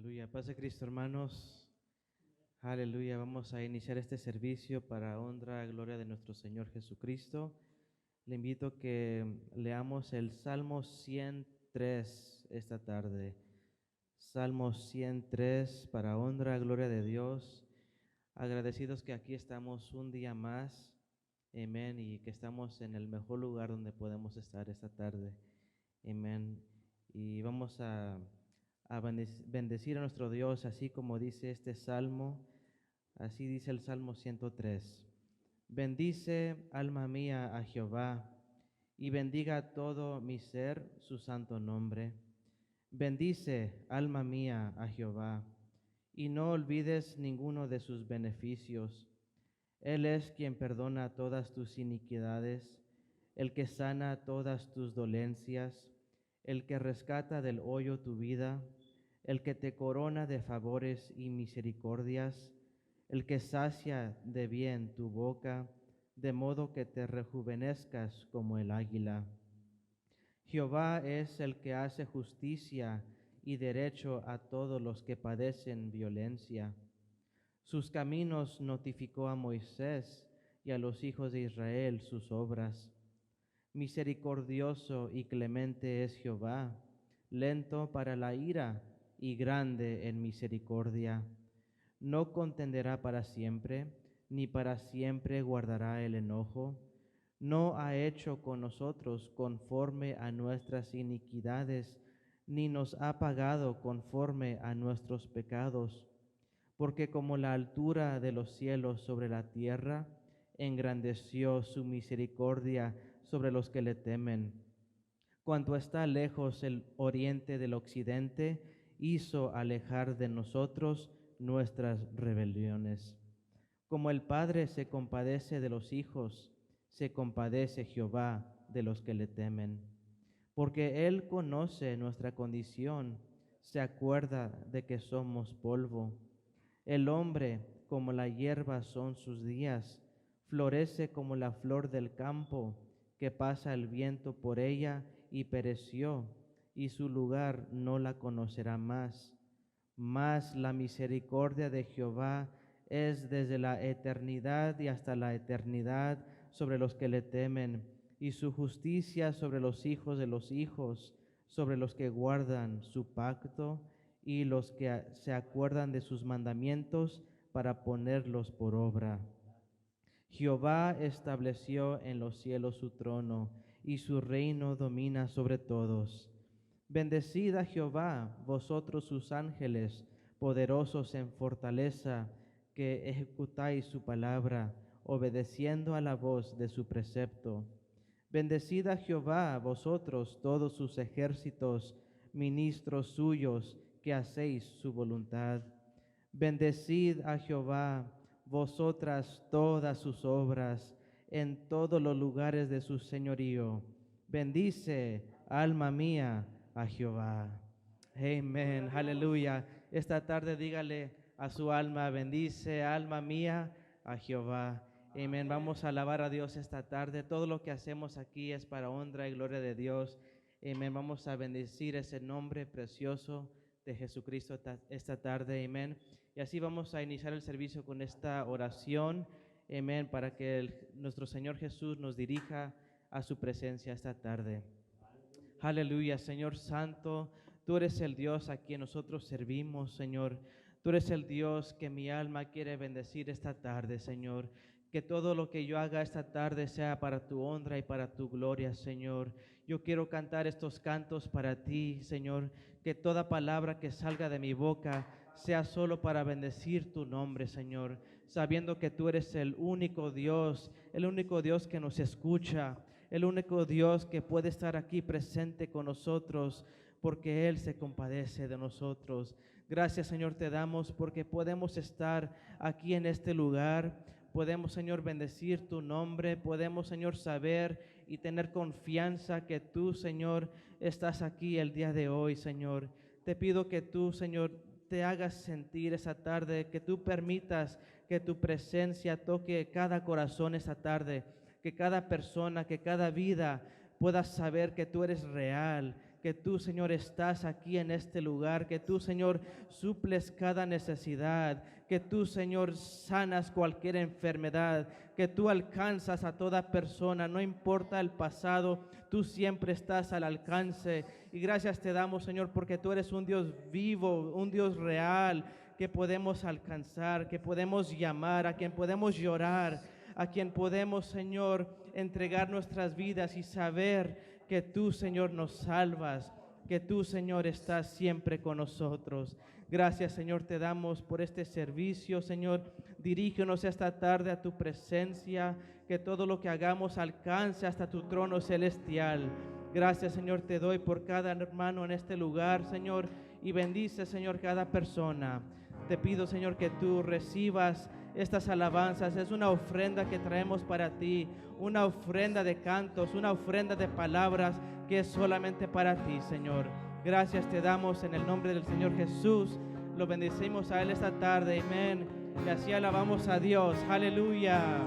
Aleluya. Paz de Cristo, hermanos. Aleluya. Vamos a iniciar este servicio para honra y gloria de nuestro Señor Jesucristo. Le invito a que leamos el Salmo 103 esta tarde. Salmo 103 para honra y gloria de Dios. Agradecidos que aquí estamos un día más. Amén. Y que estamos en el mejor lugar donde podemos estar esta tarde. Amén. Y vamos a bendecir a nuestro Dios, así como dice este salmo, así dice el Salmo 103. Bendice, alma mía, a Jehová, y bendiga todo mi ser su santo nombre. Bendice, alma mía, a Jehová, y no olvides ninguno de sus beneficios. Él es quien perdona todas tus iniquidades, el que sana todas tus dolencias, el que rescata del hoyo tu vida, el que te corona de favores y misericordias, el que sacia de bien tu boca, de modo que te rejuvenezcas como el águila. Jehová es el que hace justicia y derecho a todos los que padecen violencia. Sus caminos notificó a Moisés y a los hijos de Israel sus obras. Misericordioso y clemente es Jehová, lento para la ira y grande en misericordia. No contenderá para siempre, ni para siempre guardará el enojo. No ha hecho con nosotros conforme a nuestras iniquidades, ni nos ha pagado conforme a nuestros pecados. Porque como la altura de los cielos sobre la tierra, engrandeció su misericordia sobre los que le temen. Cuanto está lejos el oriente del occidente, hizo alejar de nosotros nuestras rebeliones. Como el Padre se compadece de los hijos, se compadece Jehová de los que le temen. Porque Él conoce nuestra condición, se acuerda de que somos polvo. El hombre, como la hierba son sus días, florece como la flor del campo, que pasa el viento por ella y pereció, y su lugar no la conocerá más. Mas la misericordia de Jehová es desde la eternidad y hasta la eternidad sobre los que le temen, y su justicia sobre los hijos de los hijos, sobre los que guardan su pacto y los que se acuerdan de sus mandamientos para ponerlos por obra. Jehová estableció en los cielos su trono, y su reino domina sobre todos. Bendecid a Jehová, vosotros sus ángeles, poderosos en fortaleza, que ejecutáis su palabra, obedeciendo a la voz de su precepto. Bendecid a Jehová, vosotros todos sus ejércitos, ministros suyos, que hacéis su voluntad. Bendecid a Jehová, vosotras todas sus obras, en todos los lugares de su señorío. Bendice, alma mía, a Jehová. Amén, aleluya. Esta tarde dígale a su alma, bendice, alma mía, a Jehová. Amén. Vamos a alabar a Dios esta tarde. Todo lo que hacemos aquí es para honra y gloria de Dios. Amén. Vamos a bendecir ese nombre precioso de Jesucristo esta tarde. Amén. Y así vamos a iniciar el servicio con esta oración. Amén. Para que nuestro Señor Jesús nos dirija a su presencia esta tarde. Aleluya, Señor Santo, tú eres el Dios a quien nosotros servimos, Señor. Tú eres el Dios que mi alma quiere bendecir esta tarde, Señor. Que todo lo que yo haga esta tarde sea para tu honra y para tu gloria, Señor. Yo quiero cantar estos cantos para ti, Señor. Que toda palabra que salga de mi boca sea solo para bendecir tu nombre, Señor. Sabiendo que tú eres el único Dios que nos escucha, el único Dios que puede estar aquí presente con nosotros, porque Él se compadece de nosotros. Gracias, Señor, te damos porque podemos estar aquí en este lugar. Podemos, Señor, bendecir tu nombre. Podemos, Señor, saber y tener confianza que tú, Señor, estás aquí el día de hoy, Señor. Te pido que tú, Señor, te hagas sentir esa tarde, que tú permitas que tu presencia toque cada corazón esta tarde, que cada persona, que cada vida pueda saber que tú eres real, que tú, Señor, estás aquí en este lugar, que tú, Señor, suples cada necesidad, que tú, Señor, sanas cualquier enfermedad, que tú alcanzas a toda persona, no importa el pasado, tú siempre estás al alcance. Y gracias te damos, Señor, porque tú eres un Dios vivo, un Dios real, que podemos alcanzar, que podemos llamar, a quien podemos llorar, a quien podemos, Señor, entregar nuestras vidas y saber que tú, Señor, nos salvas, que tú, Señor, estás siempre con nosotros. Gracias, Señor, te damos por este servicio, Señor. Dirígenos esta tarde a tu presencia, que todo lo que hagamos alcance hasta tu trono celestial. Gracias, Señor, te doy por cada hermano en este lugar, Señor, y bendice, Señor, cada persona. Te pido, Señor, que tú recibas estas alabanzas. Es una ofrenda que traemos para ti, una ofrenda de cantos, una ofrenda de palabras que es solamente para ti, Señor. Gracias te damos en el nombre del Señor Jesús. Lo bendecimos a Él esta tarde. Amén. Y así alabamos a Dios. Aleluya.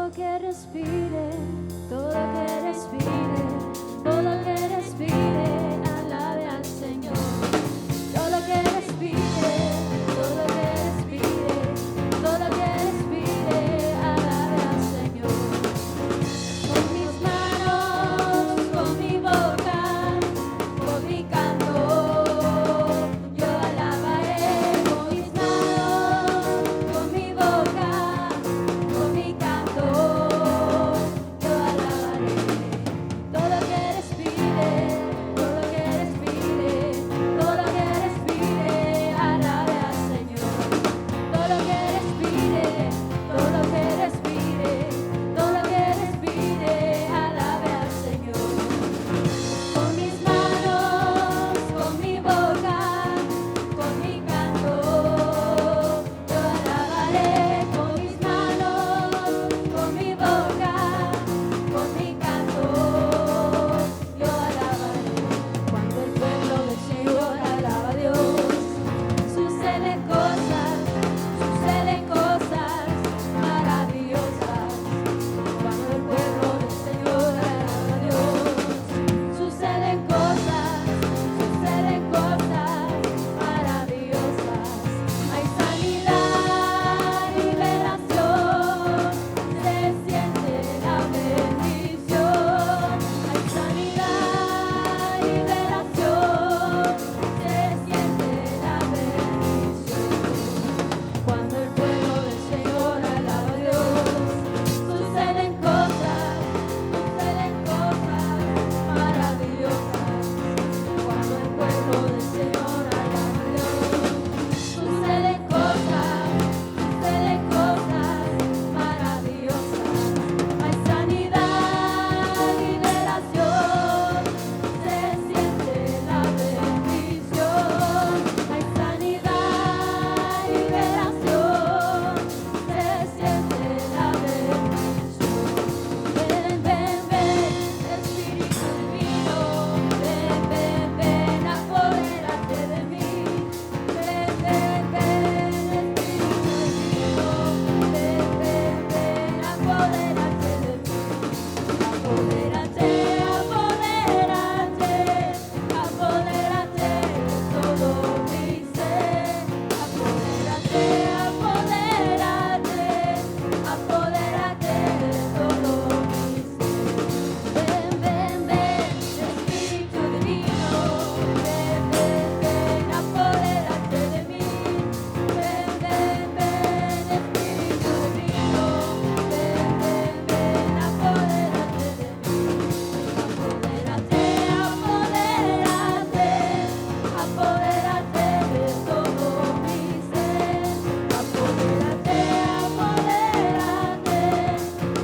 Todo que respire, todo que respire, todo que respire, alabe al Señor. Todo que respire, todo que respire, todo que respire, alabe al Señor. Con mis manos, con mi boca, con mi canto, yo alabaré. Con mis manos, con mi boca, con mi canto, yo alabaré. Todo que respire, todo que respire, todo que respire, alabe al Señor. Todo que respire, todo que respire, todo que respire, alabe al Señor. Con mis manos, con mi boca, con mi canto, yo alabaré. Con mis manos, con mi boca, con mi canto, yo alabaré. Cuando el pueblo del Señor alaba a Dios, suceden cosas maravillosas. Cuando el pueblo del Señor alaba a Dios, suceden cosas maravillosas. Hay sanidad, liberación, se siente la bendición. Hay sanidad, liberación, se siente la bendición. Cuando el pueblo del Señor alaba a Dios, suceden cosas maravillosas. Cuando el pueblo del Señor alaba a Dios, suceden cosas maravillosas. Hay sanidad, liberación, se siente la bendición. Hay sanidad, liberación, se siente la bendición. Ven, ven, ven, Espíritu Divino, ven, ven, ven, apodérate de mí. Ven, ven, ven, Espíritu Divino, ven, ven, ven, apodérate de mí. Apodérate, apodérate, apodérate de todo mi ser. Apodérate, apodérate, apodérate de todo mi ser. Ven, ven, ven, Espíritu Divino, ven, ven, ven, apodérate de mí. Ven, ven, ven, Espíritu Divino, ven, ven, ven, apodérate de mí. Apodérate, apodérate, apodérate de todo mi ser. Apodérate, apodérate,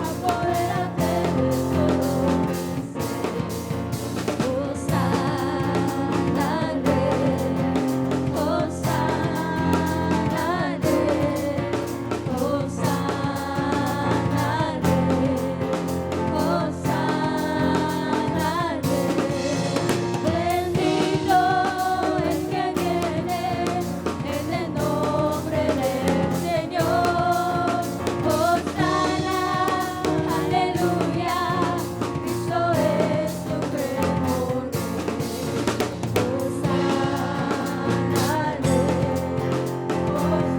apodérate de todo mi ser. Hosanna al Rey, Hosanna al Rey, Hosanna al Rey, Hosanna al Rey. Bendito el que viene en el nombre del Señor. Hosanna, aleluya, Cristo es supremo Rey. Hosanna al Rey,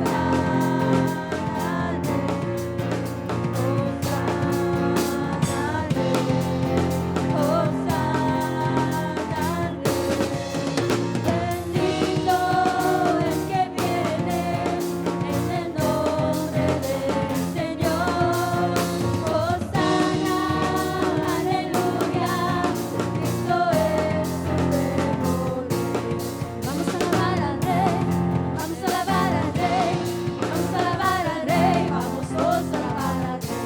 Hosanna al Rey, Bendito el que viene en el nombre del Señor. Hosanna, aleluya, Cristo es supremo Rey. Vamos a alabar al Rey, vamos a alabar al Rey, vamos a alabar al Rey, vamos todos a alabar al Rey.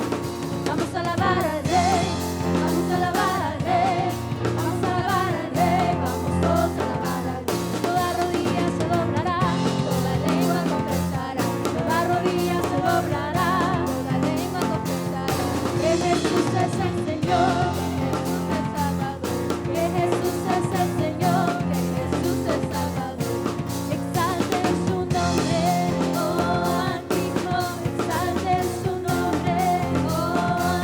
Vamos a alabar al Rey, vamos a alabar al Rey, vamos a alabar al Rey, vamos todos a alabar al Rey. Toda rodilla se doblará, toda lengua confesará, toda rodilla se doblará, toda lengua confesará que Jesús es el Señor, que Jesús es Salvador, que Jesús es el Señor, que Jesús es Salvador. Exalten su nombre, oh Altísimo, exalten su nombre, oh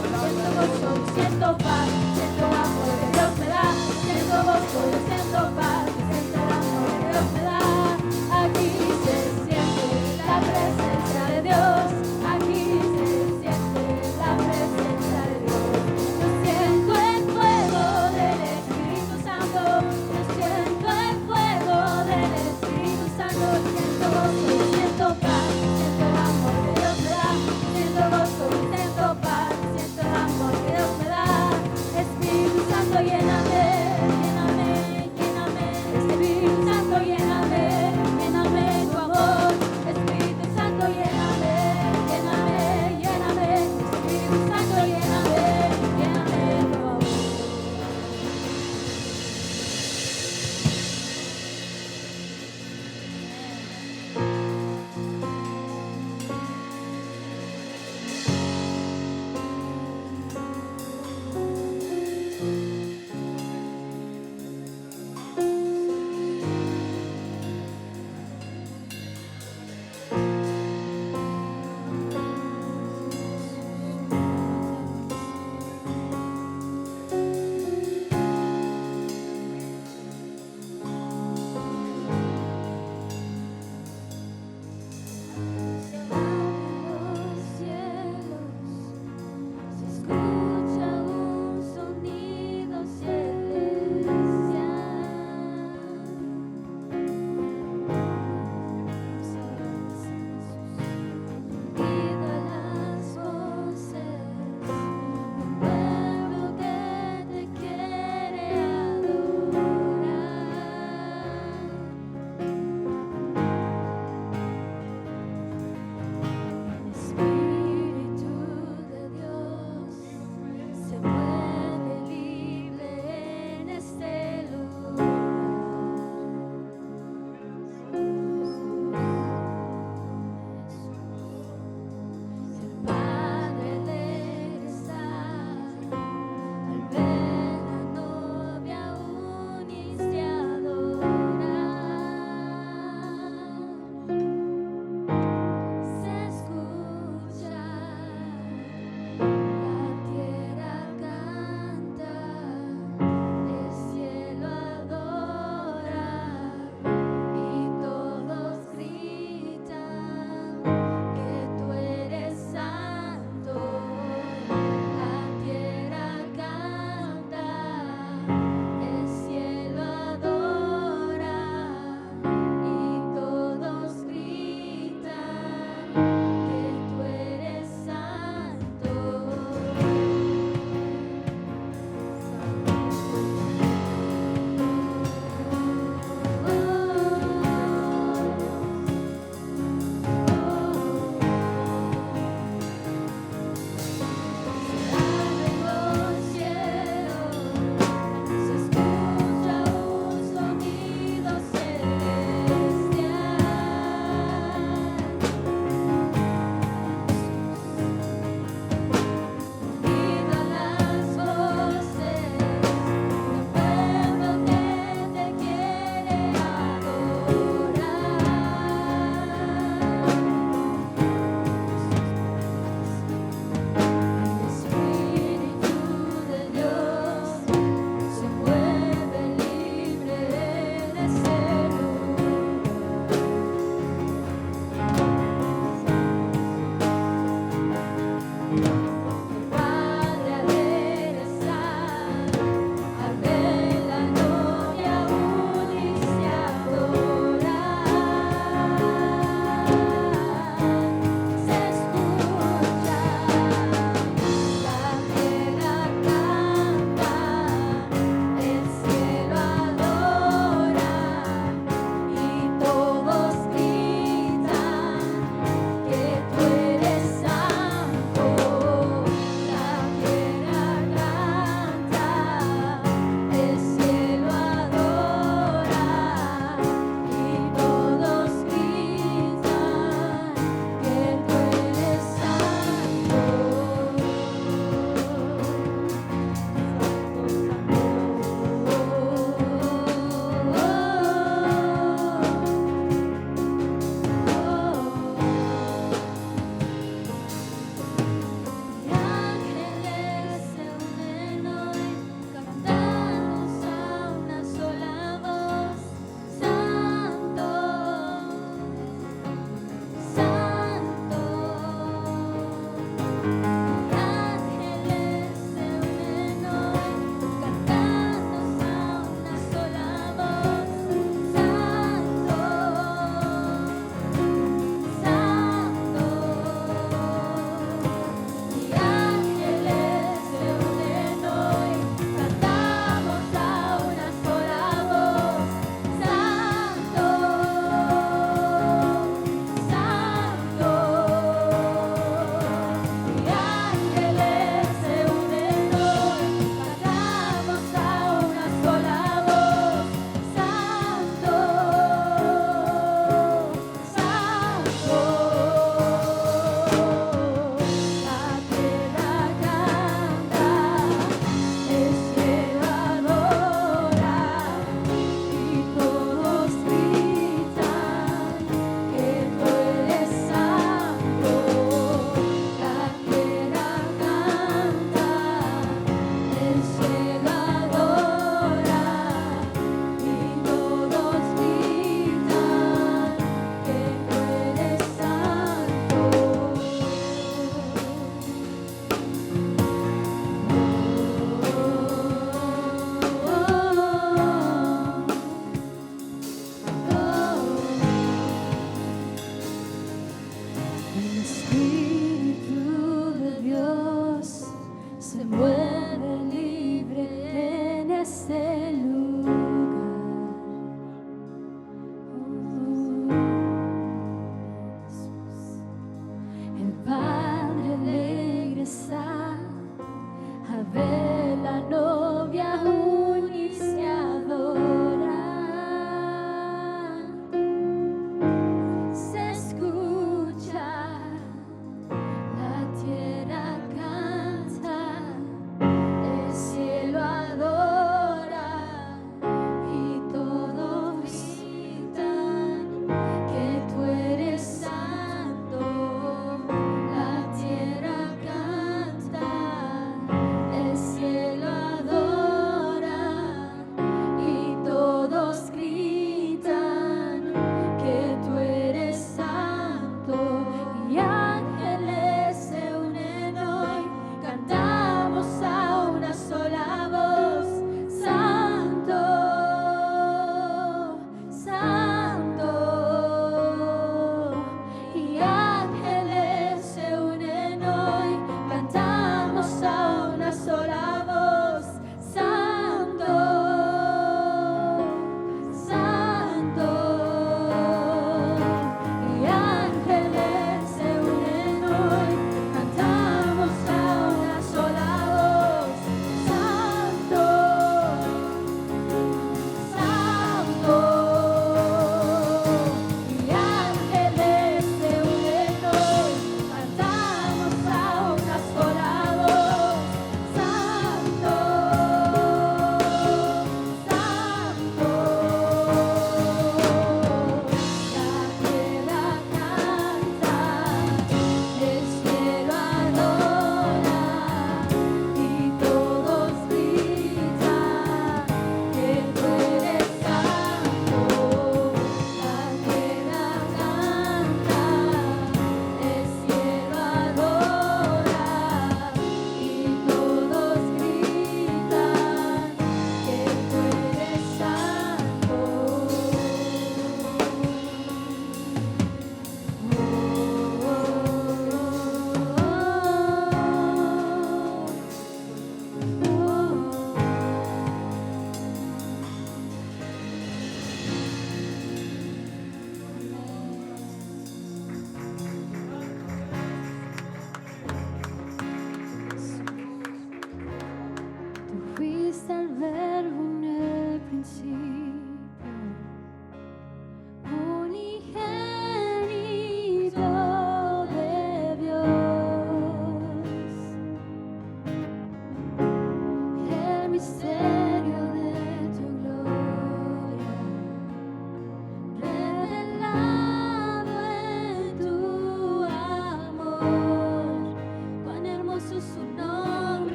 siento gozo y siento paz, siento el amor que Dios me da, siento gozo y siento paz, siento el amor que Dios me da. Aquí se siente la presencia de Dios, aquí se siente la presencia de Dios. Yo siento el fuego del Espíritu Santo, yo siento el fuego del Espíritu Santo, siento gozo y siento paz, siento el amor que Dios me da, siento gozo y siento paz, siento el amor que Dios me da. Espíritu Santo, lléname, lléname, lléname, se mueve libre en este lugar. El Padre alegre está a ver la novia unirse a adorar. Se escucha la tierra canta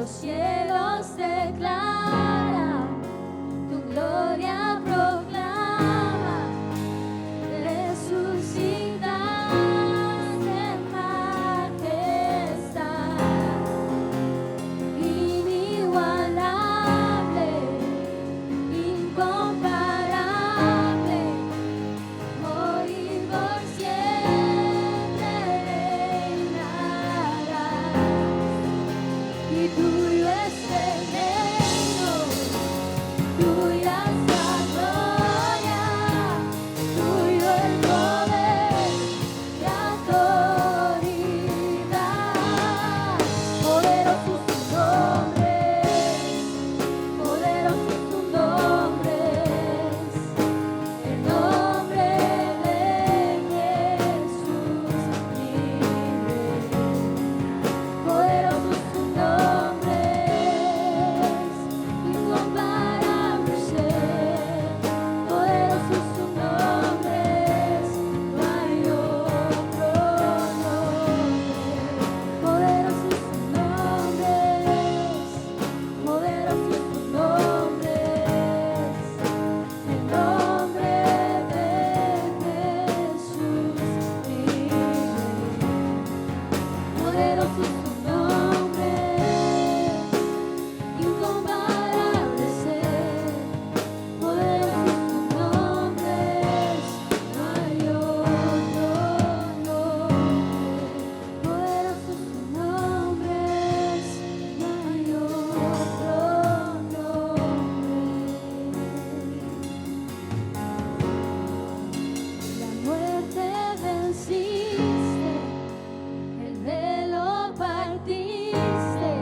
Los cielos declaran, tu gloria proclama, resucitas en majestad, inigualable, incomparable, hoy y por siempre reinarás. Y tuyo es el reino, tuya es la gloria, tuyo el poder y autoridad. Poderoso es tu nombre, poderoso es tu nombre, el nombre de Jesús mi Rey. Poderoso es tu nombre, incomparable ser. Poderoso es tu nombre, no hay otro nombre. Poderoso es tu nombre, poderoso es tu nombre, el nombre de Jesús mi Rey. Poderoso es tu nombre, incomparable ser. Poderoso es tu nombre, no hay otro nombre. Poderoso es tu nombre, no hay otro nombre. La muerte venciste, el velo partiste,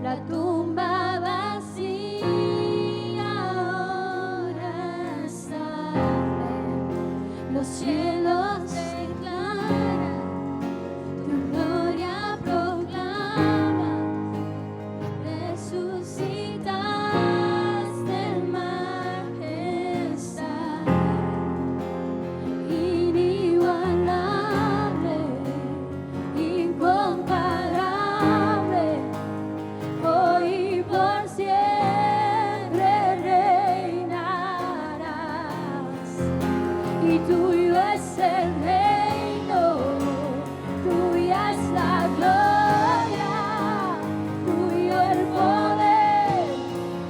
la tumba vacía ahora está. Los cielos declaran, tu gloria proclama, resucitaste en majestad, inigualable, incomparable, hoy y por siempre reinarás. Y tuyo es el reino, tuya es la gloria, tuyo el poder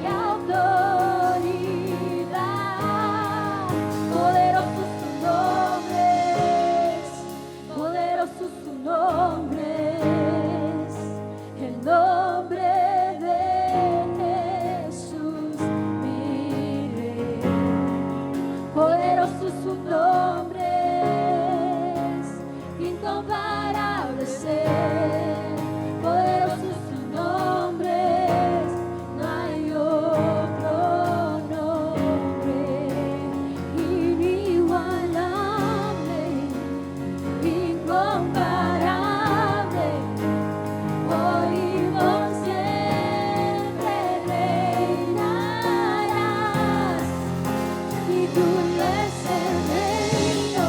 y autoridad. Poderoso es tu nombre, poderoso es tu nombre, el nombre de Jesús mi Rey. Poderoso es su nombre, incomparable ser. Poderoso es su nombre, no hay otro nombre. Inigualable, incomparable, hoy y por siempre reinarás. Y tuyo es el reino,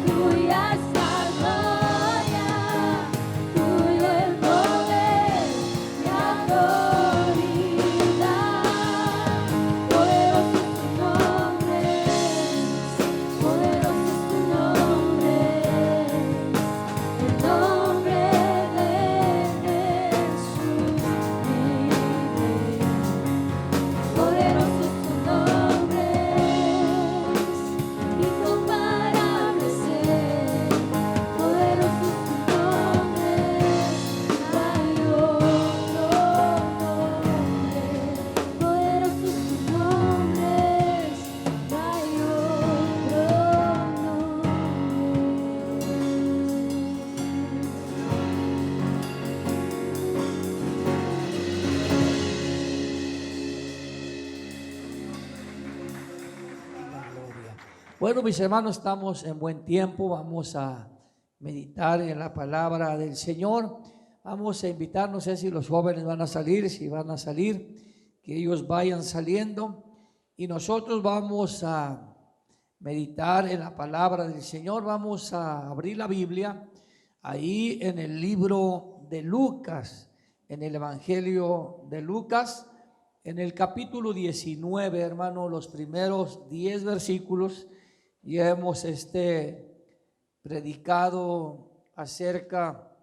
tuya es la gloria, tuyo el poder y autoridad. Poderoso es tu nombre, poderoso es tu nombre, el nombre de Jesús mi Rey. Poderoso es tu nombre, incomparable ser. Poderoso es tu nombre, no hay otro nombre. Poderoso es tu nombre, no hay Bueno, mis hermanos, estamos en buen tiempo. Vamos a meditar en la palabra del Señor. Vamos a invitar, no sé si los jóvenes van a salir, si van a salir, que ellos vayan saliendo. Y nosotros vamos a meditar en la palabra del Señor. Vamos a abrir la Biblia ahí en el libro de Lucas, en el Evangelio de Lucas, en el capítulo 19, hermano, los primeros 10 versículos. Ya hemos predicado acerca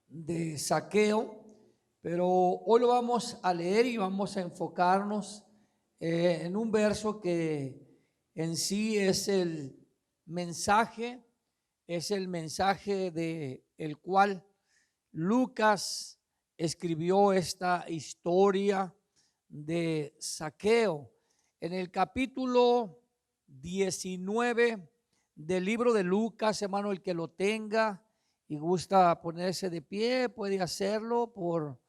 de Zaqueo, pero hoy lo vamos a leer y vamos a enfocarnos en un verso que en sí es el mensaje de el cual Lucas escribió esta historia de Zaqueo. En el capítulo 19 del libro de Lucas, hermano, el que lo tenga y gusta ponerse de pie, puede hacerlo por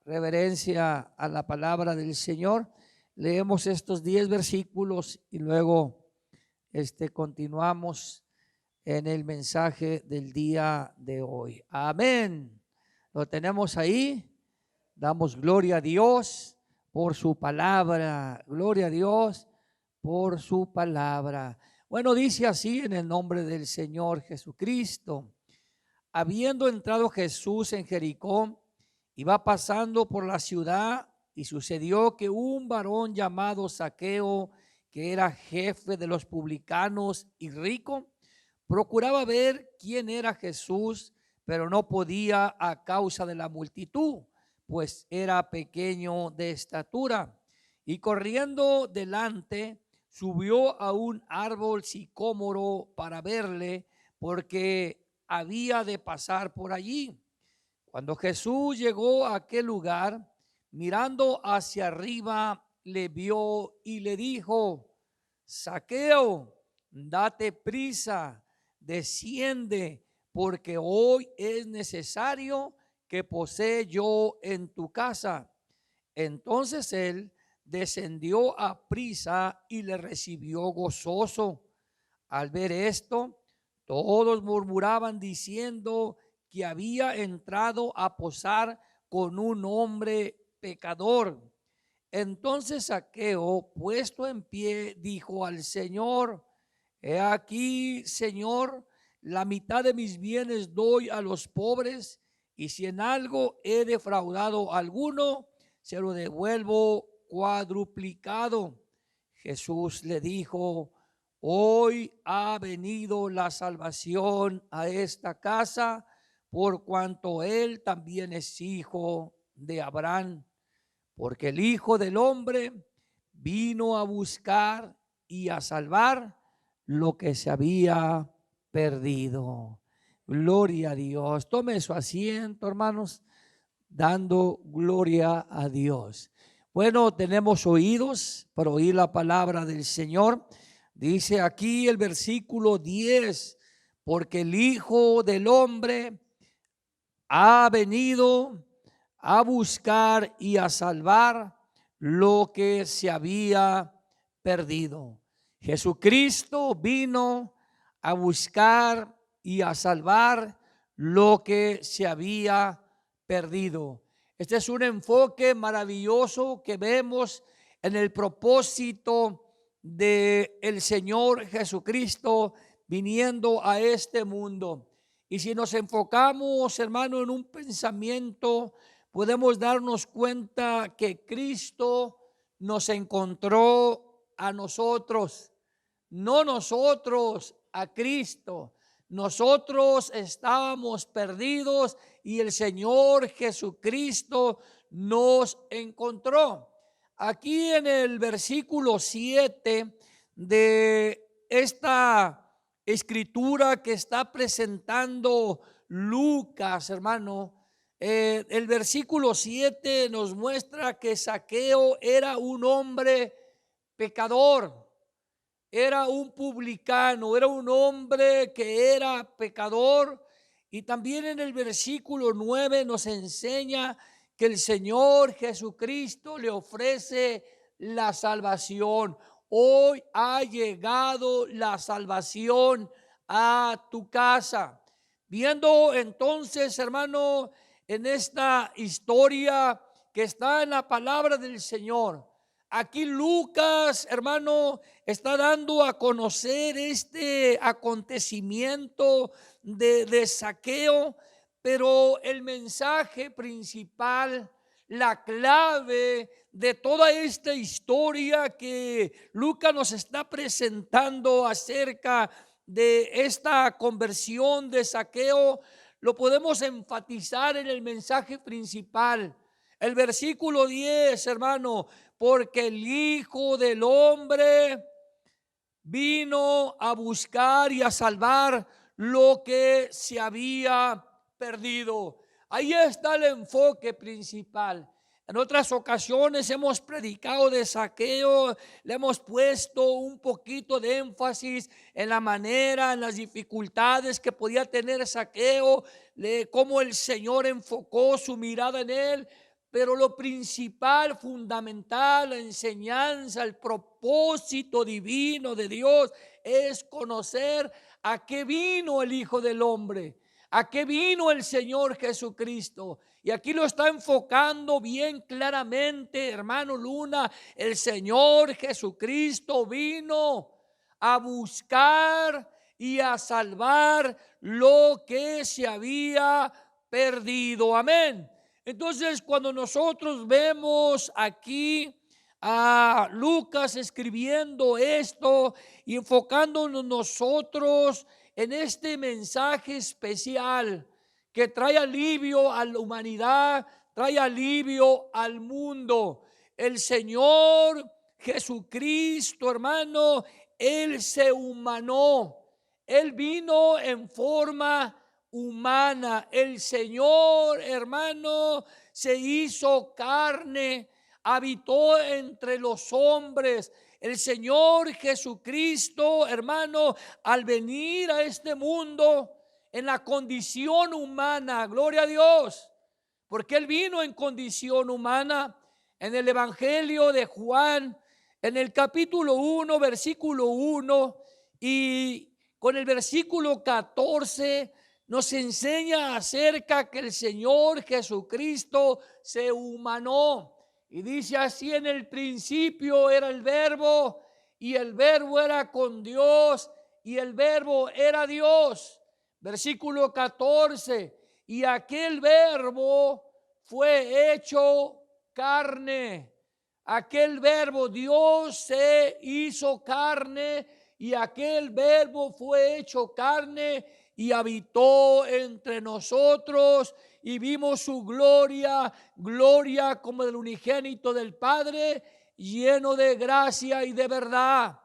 reverencia a la palabra del Señor. Leemos estos 10 versículos y luego continuamos en el mensaje del día de hoy. Amén. Lo tenemos ahí. Damos gloria a Dios por su palabra. Gloria a Dios por su palabra. Bueno, dice así en el nombre del Señor Jesucristo. Habiendo entrado Jesús en Jericó, iba pasando por la ciudad, y sucedió que un varón llamado Zaqueo, que era jefe de los publicanos y rico, procuraba ver quién era Jesús, pero no podía a causa de la multitud, pues era pequeño de estatura. Y corriendo delante, subió a un árbol sicómoro para verle, porque había de pasar por allí. Cuando Jesús llegó a aquel lugar, mirando hacia arriba, le vio y le dijo: Zaqueo, date prisa, desciende, porque hoy es necesario que posee yo en tu casa. Entonces él descendió a prisa y le recibió gozoso. Al ver esto, todos murmuraban diciendo que había entrado a posar con un hombre pecador. Entonces Zaqueo, puesto en pie, dijo al Señor: He aquí, Señor, la mitad de mis bienes doy a los pobres, y si en algo he defraudado a alguno, se lo devuelvo cuadruplicado. Jesús le dijo: Hoy ha venido la salvación a esta casa, por cuanto él también es hijo de Abraham, porque el Hijo del Hombre vino a buscar y a salvar lo que se había perdido. Gloria a Dios. Tome su asiento, hermanos, dando gloria a Dios. Bueno, tenemos oídos para oír la palabra del Señor. Dice aquí el versículo 10, porque el Hijo del Hombre ha venido a buscar y a salvar lo que se había perdido. Jesucristo vino a buscar y a salvar lo que se había perdido. Este es un enfoque maravilloso que vemos en el propósito del Señor Jesucristo viniendo a este mundo. Y si nos enfocamos, hermano, en un pensamiento, podemos darnos cuenta que Cristo nos encontró a nosotros, no nosotros a Cristo. Nosotros estábamos perdidos y el Señor Jesucristo nos encontró. Aquí en el versículo 7 de esta escritura que está presentando Lucas, hermano, el versículo 7 nos muestra que Zaqueo era un hombre pecador. Era un publicano, era un hombre que era pecador. Y también en el versículo 9 nos enseña que el Señor Jesucristo le ofrece la salvación. Hoy ha llegado la salvación a tu casa. Viendo entonces, hermano, en esta historia que está en la palabra del Señor, aquí Lucas, hermano, está dando a conocer este acontecimiento de Zaqueo, pero el mensaje principal, la clave de toda esta historia que Lucas nos está presentando acerca de esta conversión de Zaqueo, lo podemos enfatizar en el mensaje principal. El versículo 10, hermano, porque el Hijo del Hombre vino a buscar y a salvar lo que se había perdido. Ahí está el enfoque principal. En otras ocasiones hemos predicado de Zaqueo, le hemos puesto un poquito de énfasis en la manera, en las dificultades que podía tener Zaqueo, cómo el Señor enfocó su mirada en él. Pero lo principal, fundamental, la enseñanza, el propósito divino de Dios es conocer a qué vino el Hijo del Hombre, a qué vino el Señor Jesucristo. Y aquí lo está enfocando bien claramente, hermano Luna. El Señor Jesucristo vino a buscar y a salvar lo que se había perdido. Amén. Entonces, cuando nosotros vemos aquí a Lucas escribiendo esto y enfocándonos nosotros en este mensaje especial que trae alivio a la humanidad, trae alivio al mundo. El Señor Jesucristo, hermano, Él se humanó. Él vino en forma humana. El Señor, hermano, se hizo carne, habitó entre los hombres. El Señor Jesucristo, hermano, al venir a este mundo en la condición humana, gloria a Dios, porque Él vino en condición humana. En el Evangelio de Juan, en el capítulo 1, versículo 1 y con el versículo 14, nos enseña acerca que el Señor Jesucristo se humanó. Y dice así: en el principio era el Verbo, y el Verbo era con Dios, y el Verbo era Dios. Versículo 14, y aquel Verbo fue hecho carne. Aquel Verbo, Dios se hizo carne, y aquel Verbo fue hecho carne y habitó entre nosotros, y vimos su gloria, gloria como del unigénito del Padre, lleno de gracia y de verdad.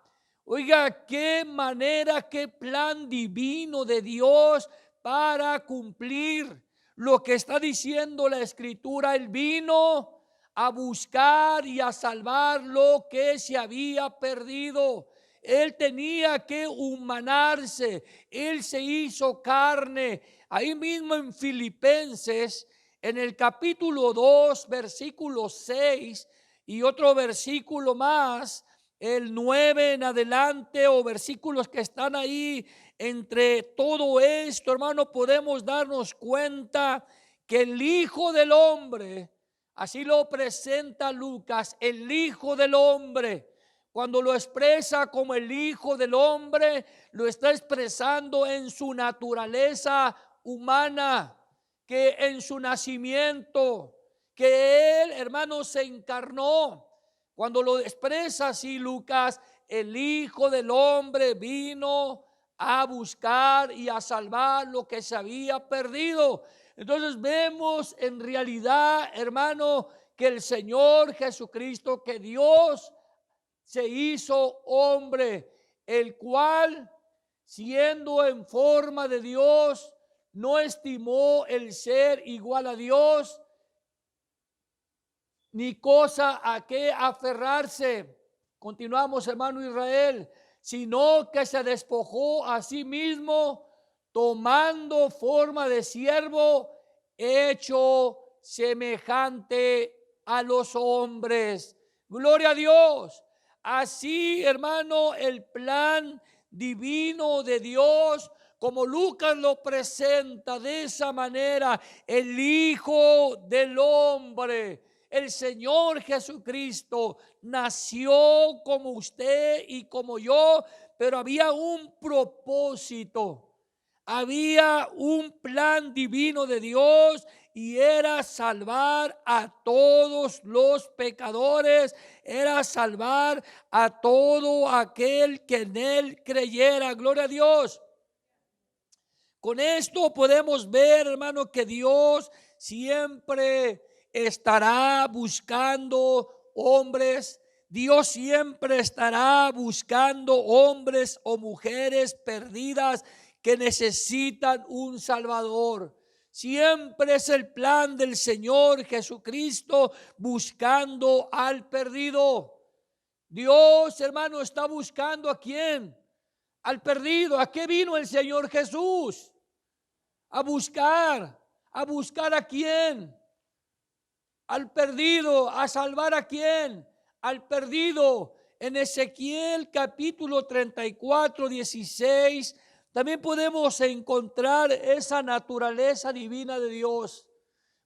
Oiga, qué manera, qué plan divino de Dios para cumplir lo que está diciendo la Escritura. Él vino a buscar y a salvar lo que se había perdido. Él tenía que humanarse. Él se hizo carne. Ahí mismo en Filipenses, en el capítulo 2, versículo 6 y otro versículo más, el 9 en adelante, o versículos que están ahí entre todo esto, hermano, podemos darnos cuenta que el Hijo del Hombre, así lo presenta Lucas, el Hijo del Hombre, cuando lo expresa como el Hijo del Hombre, lo está expresando en su naturaleza humana, que en su nacimiento, que Él, hermano, se encarnó. Cuando lo expresa así Lucas, el Hijo del Hombre vino a buscar y a salvar lo que se había perdido. Entonces vemos en realidad, hermano, que el Señor Jesucristo, que Dios se hizo hombre, el cual, siendo en forma de Dios, no estimó el ser igual a Dios, ni cosa a que aferrarse. Continuamos, hermano Israel, sino que se despojó a sí mismo, tomando forma de siervo, hecho semejante a los hombres. Gloria a Dios. Así, hermano, el plan divino de Dios, como Lucas lo presenta de esa manera, el Hijo del Hombre, el Señor Jesucristo, nació como usted y como yo, pero había un propósito. Había un plan divino de Dios y era salvar a todos los pecadores, era salvar a todo aquel que en Él creyera. Gloria a Dios. Con esto podemos ver, hermano, que Dios siempre estará buscando hombres. Dios siempre estará buscando hombres o mujeres perdidas que necesitan un Salvador. Siempre es el plan del Señor Jesucristo buscando al perdido. Dios, hermano, está buscando ¿a quién? Al perdido. ¿A qué vino el Señor Jesús? A buscar a quién, al perdido, a salvar a quién, al perdido. En Ezequiel capítulo 34, 16, también podemos encontrar esa naturaleza divina de Dios.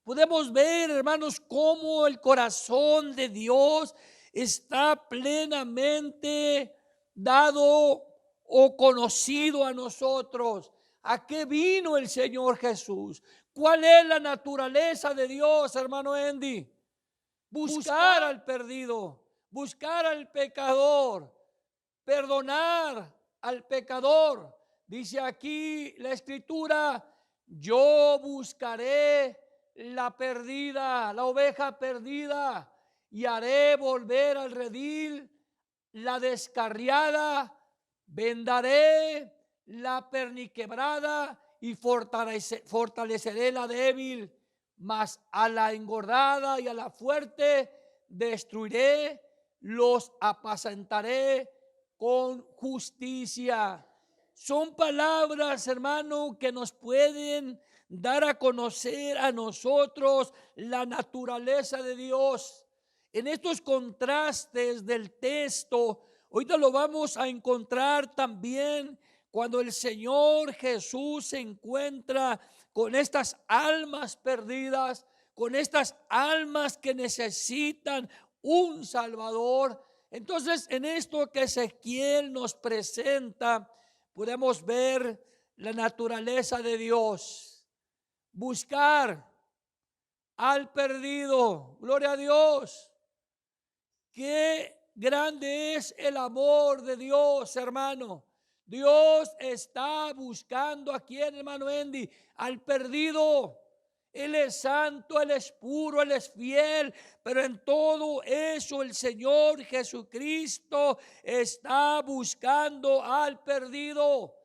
Podemos ver, hermanos, cómo el corazón de Dios está plenamente dado o conocido a nosotros. ¿A qué vino el Señor Jesús? ¿Cuál es la naturaleza de Dios, hermano Andy? Buscar al perdido, buscar al pecador, perdonar al pecador. Dice aquí la Escritura: yo buscaré la perdida, la oveja perdida, y haré volver al redil la descarriada, vendaré la perniquebrada y fortaleceré la débil, mas a la engordada y a la fuerte destruiré, los apacentaré con justicia. Son palabras, hermano, que nos pueden dar a conocer a nosotros la naturaleza de Dios. En estos contrastes del texto, ahorita lo vamos a encontrar también cuando el Señor Jesús se encuentra con estas almas perdidas, con estas almas que necesitan un Salvador. Entonces, en esto que Ezequiel nos presenta, podemos ver la naturaleza de Dios. Buscar al perdido. Gloria a Dios. Qué grande es el amor de Dios, hermano. Dios está buscando a quién, hermano Andy, al perdido. Él es santo, Él es puro, Él es fiel, pero en todo eso el Señor Jesucristo está buscando al perdido,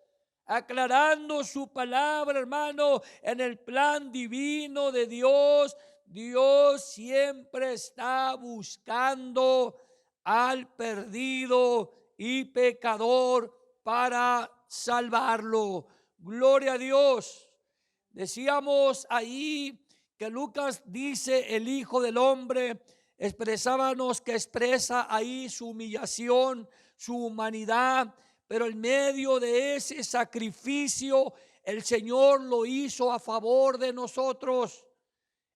aclarando su palabra, hermano, en el plan divino de Dios. Dios siempre está buscando al perdido y pecador para salvarlo. Gloria a Dios. Decíamos ahí que Lucas dice el Hijo del Hombre, expresábamos que expresa ahí su humillación, su humanidad, pero en medio de ese sacrificio el Señor lo hizo a favor de nosotros.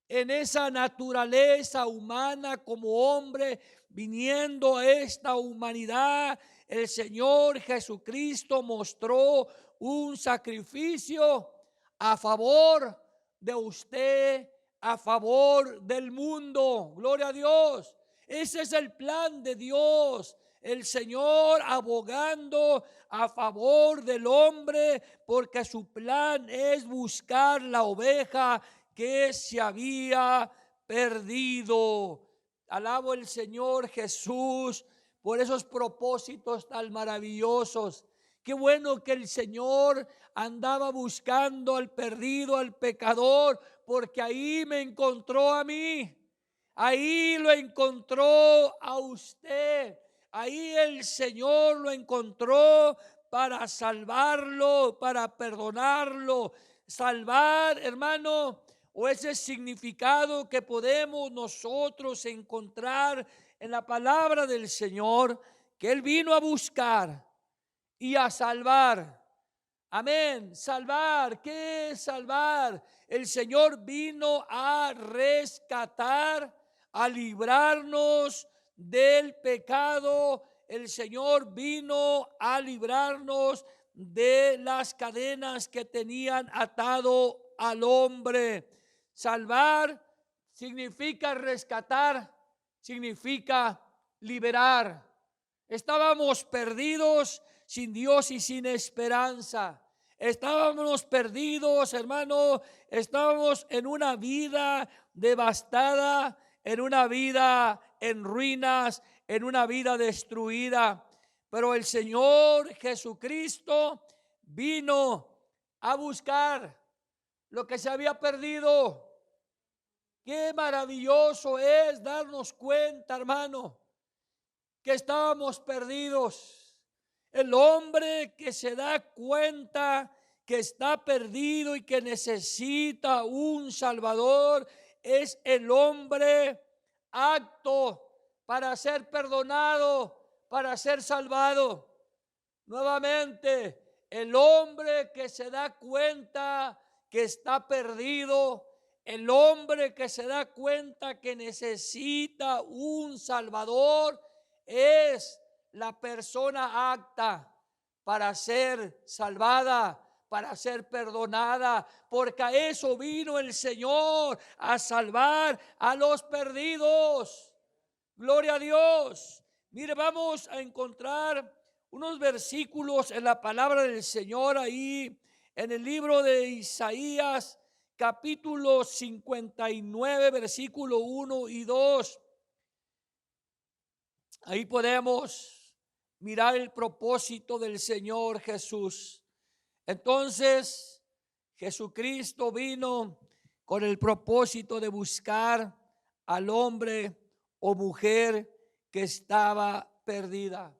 En esa naturaleza humana como hombre, viniendo a esta humanidad, el Señor Jesucristo mostró un sacrificio a favor de usted, a favor del mundo. Gloria a Dios. Ese es el plan de Dios. El Señor abogando a favor del hombre, porque su plan es buscar la oveja que se había perdido. Alabo al Señor Jesús por esos propósitos tan maravillosos. Qué bueno que el Señor andaba buscando al perdido, al pecador, porque ahí me encontró a mí. Ahí lo encontró a usted. Ahí el Señor lo encontró para salvarlo, para perdonarlo. Salvar, hermano, o ese significado que podemos nosotros encontrar en la palabra del Señor, que Él vino a buscar y a salvar. Amén. Salvar. ¿Qué es salvar? El Señor vino a rescatar, a librarnos del pecado. El Señor vino a librarnos de las cadenas que tenían atado al hombre. Salvar significa rescatar, significa liberar. Estábamos perdidos sin Dios y sin esperanza. Estábamos perdidos, hermano. Estábamos en una vida devastada, en una vida en ruinas, en una vida destruida. Pero el Señor Jesucristo vino a buscar lo que se había perdido. Qué maravilloso es darnos cuenta, hermano, que estábamos perdidos. El hombre que se da cuenta que está perdido y que necesita un Salvador es el hombre apto para ser perdonado, para ser salvado. Nuevamente, el hombre que se da cuenta que está perdido, el hombre que se da cuenta que necesita un Salvador, es la persona apta para ser salvada, para ser perdonada, porque a eso vino el Señor, a salvar a los perdidos. Gloria a Dios. Mire, vamos a encontrar unos versículos en la palabra del Señor ahí en el libro de Isaías, capítulo 59, versículo 1 y 2. Ahí podemos mirar el propósito del Señor Jesús. Entonces, Jesucristo vino con el propósito de buscar al hombre o mujer que estaba perdida.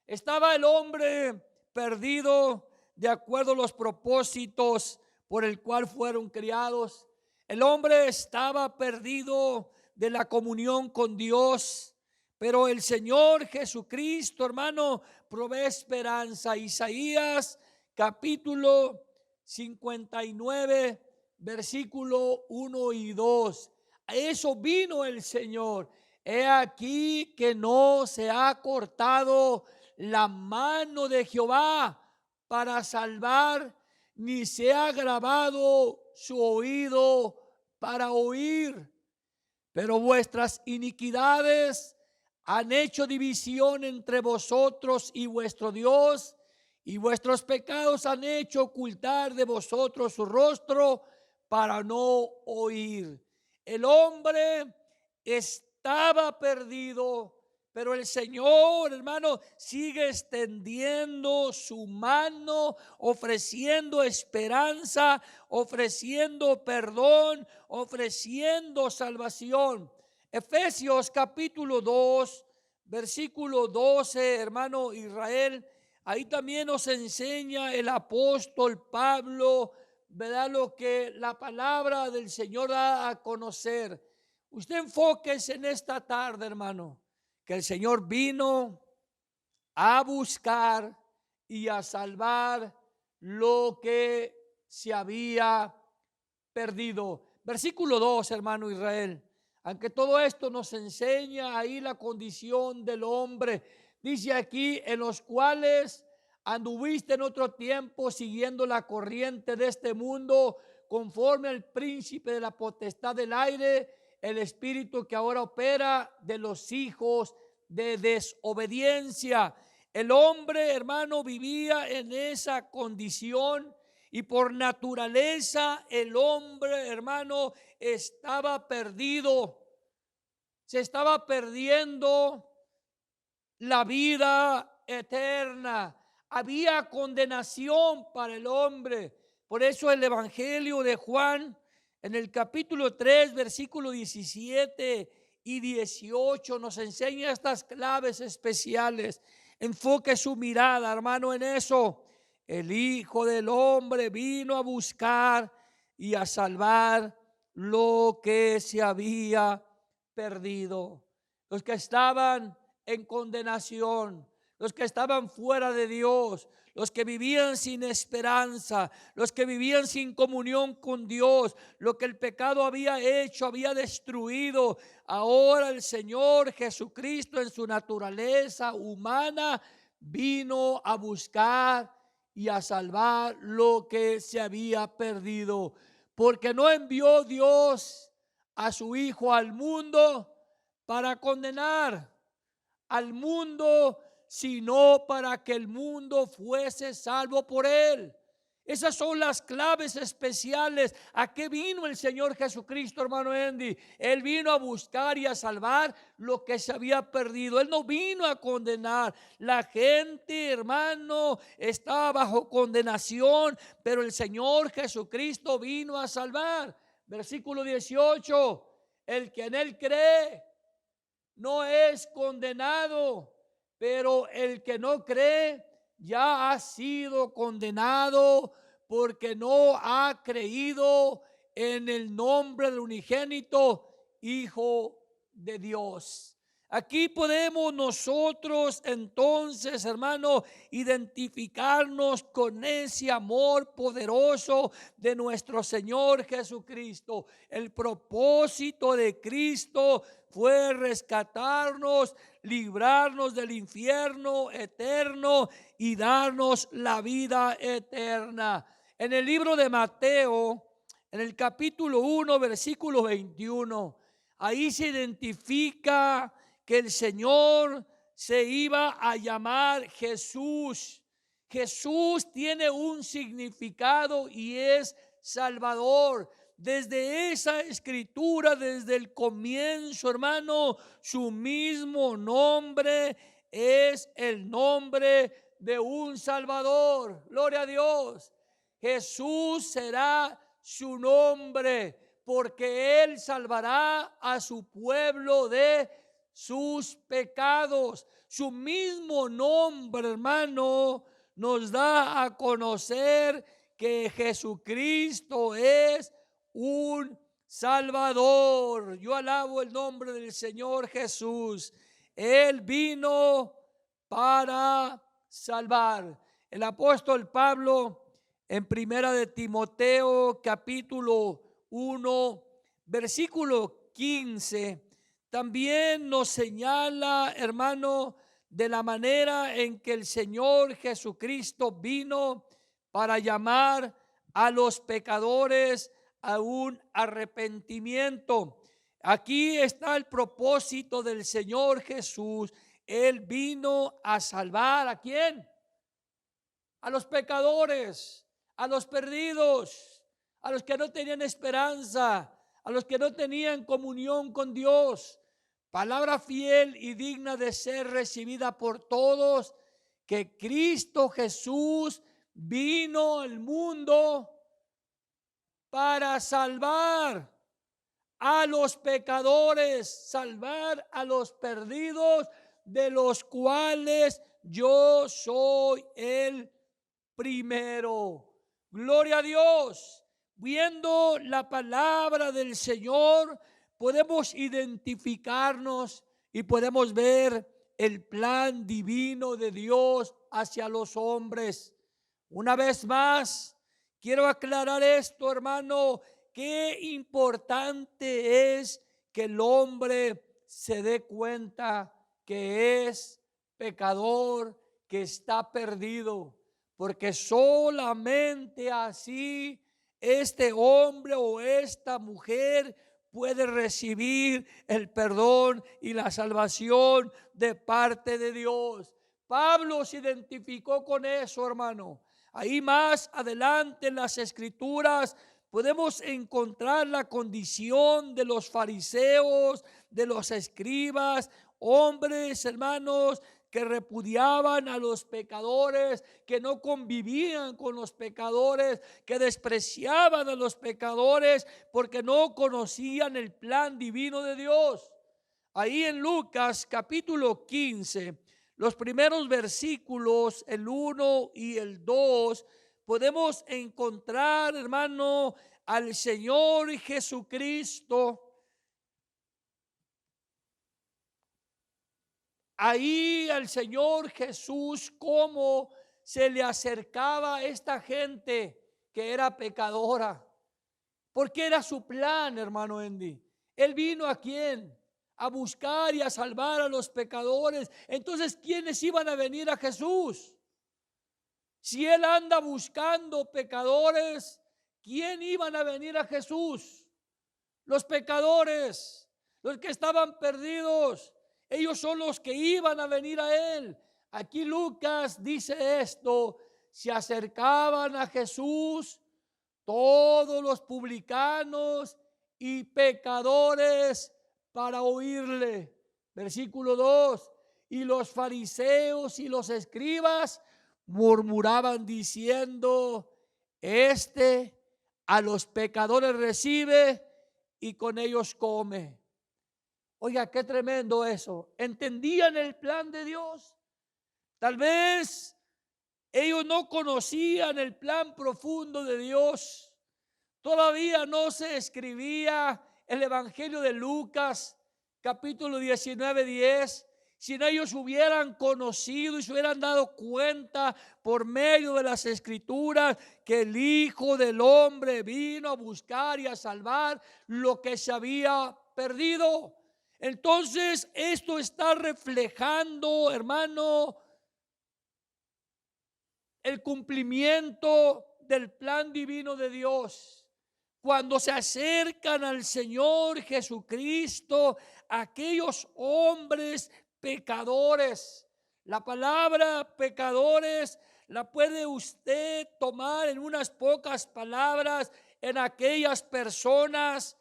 Estaba el hombre perdido de acuerdo a los propósitos por el cual fueron criados. El hombre estaba perdido de la comunión con Dios. Pero el Señor Jesucristo, hermano, provee esperanza. Isaías capítulo 59, versículo 1 y 2. A eso vino el Señor. He aquí que no se ha cortado la mano de Jehová para salvar, ni se ha agravado su oído para oír. Pero vuestras iniquidades han hecho división entre vosotros y vuestro Dios, y vuestros pecados han hecho ocultar de vosotros su rostro para no oír. El hombre estaba perdido, pero el Señor, hermano, sigue extendiendo su mano, ofreciendo esperanza, ofreciendo perdón, ofreciendo salvación. Efesios capítulo 2, versículo 12, hermano Israel, ahí también nos enseña el apóstol Pablo, ¿verdad? Lo que la palabra del Señor da a conocer. Usted enfóquese en esta tarde, hermano, que el Señor vino a buscar y a salvar lo que se había perdido. Versículo 2, hermano Israel. Aunque todo esto nos enseña ahí la condición del hombre, dice aquí, en los cuales anduviste en otro tiempo siguiendo la corriente de este mundo, conforme al príncipe de la potestad del aire, el espíritu que ahora opera de los hijos de desobediencia. El hombre, hermano, vivía en esa condición y por naturaleza el hombre, hermano, estaba perdido. Se estaba perdiendo la vida eterna. Había condenación para el hombre. Por eso el Evangelio de Juan, en el capítulo 3, versículo 17 y 18, nos enseña estas claves especiales. Enfoque su mirada, hermano, en eso. El Hijo del Hombre vino a buscar y a salvar lo que se había perdido. Los que estaban en condenación, los que estaban fuera de Dios, los que vivían sin esperanza, los que vivían sin comunión con Dios, lo que el pecado había hecho, había destruido. Ahora el Señor Jesucristo en su naturaleza humana vino a buscar y a salvar lo que se había perdido. Porque no envió Dios a su Hijo al mundo para condenar al mundo, sino para que el mundo fuese salvo por él. Esas son las claves especiales. ¿A qué vino el Señor Jesucristo, hermano Andy? Él vino a buscar y a salvar lo que se había perdido. Él no vino a condenar. La gente, hermano, estaba bajo condenación, pero el Señor Jesucristo vino a salvar. Versículo 18, el que en él cree no es condenado, pero el que no cree ya ha sido condenado porque no ha creído en el nombre del unigénito Hijo de Dios. Aquí podemos nosotros entonces, hermano, identificarnos con ese amor poderoso de nuestro Señor Jesucristo. El propósito de Cristo fue rescatarnos, librarnos del infierno eterno y darnos la vida eterna. En el libro de Mateo, en el capítulo 1, versículo 21, ahí se identifica que el Señor se iba a llamar Jesús. Jesús tiene un significado y es Salvador. Desde esa escritura, desde el comienzo, hermano, su mismo nombre es el nombre de un Salvador. Gloria a Dios. Jesús será su nombre, porque Él salvará a su pueblo de sus pecados. Su mismo nombre, hermano, nos da a conocer que Jesucristo es un Salvador. Yo alabo el nombre del Señor Jesús. Él vino para salvar. El apóstol Pablo en primera de Timoteo capítulo 1 versículo 15 también nos señala, hermano, de la manera en que el Señor Jesucristo vino para llamar a los pecadores a un arrepentimiento. Aquí está el propósito del Señor Jesús. Él vino a salvar ¿a quién? A los pecadores, a los perdidos, a los que no tenían esperanza, a los que no tenían comunión con Dios. Palabra fiel y digna de ser recibida por todos, que Cristo Jesús vino al mundo para salvar a los pecadores, salvar a los perdidos, de los cuales yo soy el primero. Gloria a Dios. Viendo la palabra del Señor, podemos identificarnos y podemos ver el plan divino de Dios hacia los hombres. Una vez más, quiero aclarar esto, hermano. Qué importante es que el hombre se dé cuenta que es pecador, que está perdido, porque solamente así este hombre o esta mujer puede recibir el perdón y la salvación de parte de Dios. Pablo se identificó con eso, hermano. Ahí más adelante en las Escrituras podemos encontrar la condición de los fariseos, de los escribas, hombres, hermanos, que repudiaban a los pecadores, que no convivían con los pecadores, que despreciaban a los pecadores porque no conocían el plan divino de Dios. Ahí en Lucas capítulo 15, los primeros versículos, el 1 y el 2, podemos encontrar, hermano, al Señor Jesucristo. Ahí al Señor Jesús, cómo se le acercaba a esta gente que era pecadora. Porque era su plan, hermano Andy. Él vino ¿a quién? A buscar y a salvar a los pecadores. Entonces, ¿quiénes iban a venir a Jesús? Si él anda buscando pecadores, ¿quién iban a venir a Jesús? Los pecadores, los que estaban perdidos. Ellos son los que iban a venir a él. Aquí Lucas dice esto: se acercaban a Jesús todos los publicanos y pecadores para oírle. Versículo 2: y los fariseos y los escribas murmuraban diciendo: este a los pecadores recibe y con ellos come. Oiga, qué tremendo eso. ¿Entendían el plan de Dios? Tal vez ellos no conocían el plan profundo de Dios. Todavía no se escribía el Evangelio de Lucas, capítulo 19:10. Si ellos hubieran conocido y se hubieran dado cuenta por medio de las Escrituras que el Hijo del Hombre vino a buscar y a salvar lo que se había perdido. Entonces esto está reflejando, hermano, el cumplimiento del plan divino de Dios. Cuando se acercan al Señor Jesucristo, aquellos hombres pecadores. La palabra pecadores la puede usted tomar en unas pocas palabras, en aquellas personas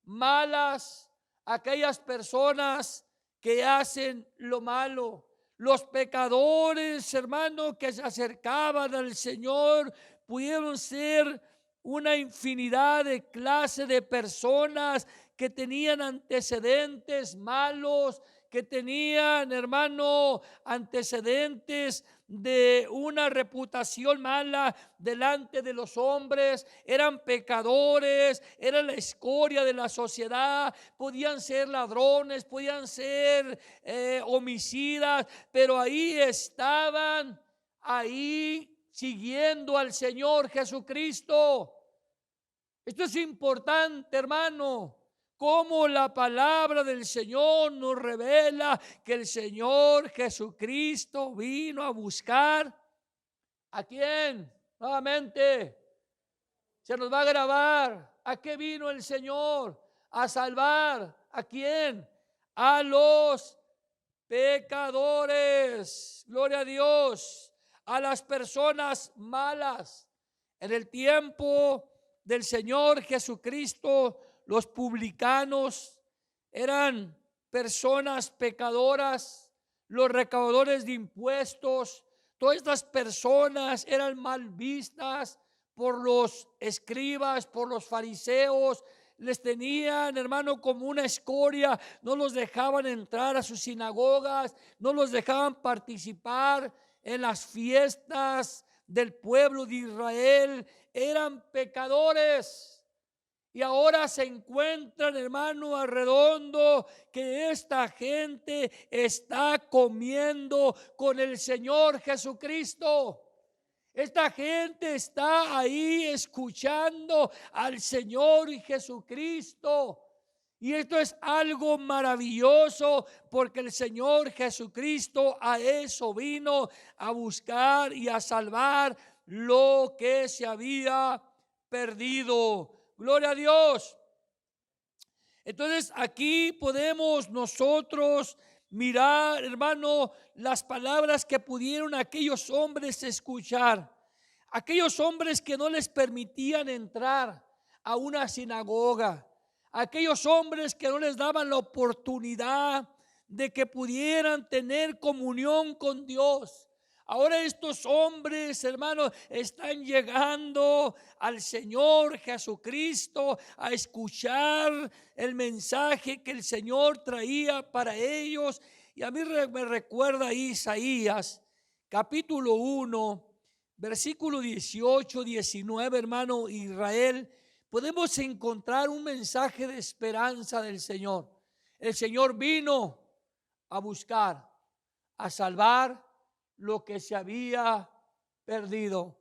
malas, aquellas personas que hacen lo malo. Los pecadores, hermano, que se acercaban al Señor, pudieron ser una infinidad de clases de personas que tenían antecedentes malos, que tenían, hermano, antecedentes de una reputación mala delante de los hombres. Eran pecadores, eran la escoria de la sociedad, podían ser ladrones, podían ser homicidas, pero ahí estaban, ahí siguiendo al Señor Jesucristo. Esto es importante, hermano. Como la palabra del Señor nos revela que el Señor Jesucristo vino a buscar ¿a quién? Nuevamente se nos va a grabar. ¿A qué vino el Señor? A salvar. ¿A quién? A los pecadores. Gloria a Dios. A las personas malas. En el tiempo del Señor Jesucristo, los publicanos eran personas pecadoras, los recaudadores de impuestos. Todas estas personas eran mal vistas por los escribas, por los fariseos. Les tenían, hermano, como una escoria. No los dejaban entrar a sus sinagogas, no los dejaban participar en las fiestas del pueblo de Israel. Eran pecadores. Y ahora se encuentran, hermano, arredondo que esta gente está comiendo con el Señor Jesucristo. Esta gente está ahí escuchando al Señor Jesucristo. Y esto es algo maravilloso, porque el Señor Jesucristo a eso vino, a buscar y a salvar lo que se había perdido. Gloria a Dios. Entonces aquí podemos nosotros mirar, hermano, las palabras que pudieron aquellos hombres escuchar. Aquellos hombres que no les permitían entrar a una sinagoga. Aquellos hombres que no les daban la oportunidad de que pudieran tener comunión con Dios. Ahora estos hombres, hermanos, están llegando al Señor Jesucristo a escuchar el mensaje que el Señor traía para ellos. Y a mí me recuerda Isaías, capítulo 1, versículo 18, 19, hermano. Israel, podemos encontrar un mensaje de esperanza del Señor. El Señor vino a buscar, a salvar lo que se había perdido.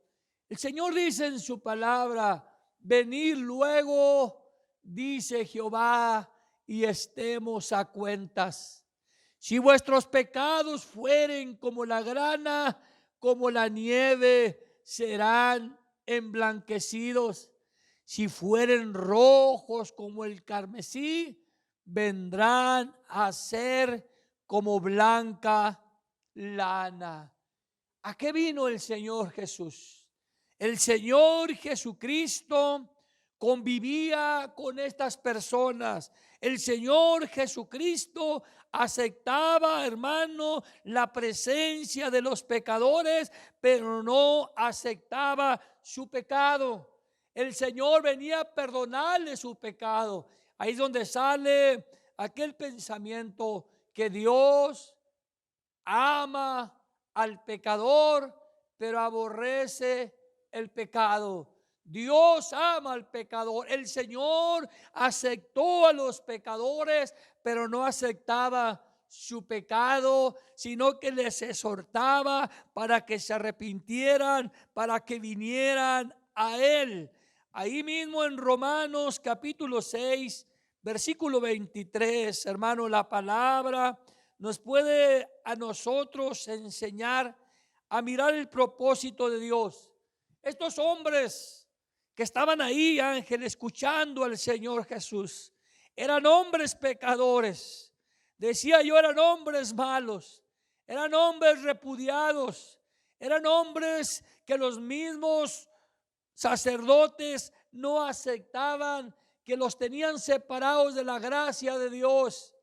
El Señor dice en su palabra: venid luego, dice Jehová, y estemos a cuentas. Si vuestros pecados fueren como la grana, como la nieve serán emblanquecidos. Si fueren rojos como el carmesí, vendrán a ser como blanca lana. ¿A qué vino el Señor Jesús? El Señor Jesucristo convivía con estas personas. El Señor Jesucristo aceptaba, hermano, la presencia de los pecadores, pero no aceptaba su pecado. El Señor venía a perdonarle su pecado. Ahí es donde sale aquel pensamiento que Dios ama al pecador, pero aborrece el pecado. Dios ama al pecador. El Señor aceptó a los pecadores, pero no aceptaba su pecado, sino que les exhortaba para que se arrepintieran, para que vinieran a Él. Ahí mismo en Romanos capítulo 6, versículo 23, hermano, la palabra nos puede a nosotros enseñar a mirar el propósito de Dios. Estos hombres que estaban ahí, Ángel, escuchando al Señor Jesús, eran hombres pecadores. Decía yo, eran hombres malos, eran hombres repudiados, eran hombres que los mismos sacerdotes no aceptaban, que los tenían separados de la gracia de Dios.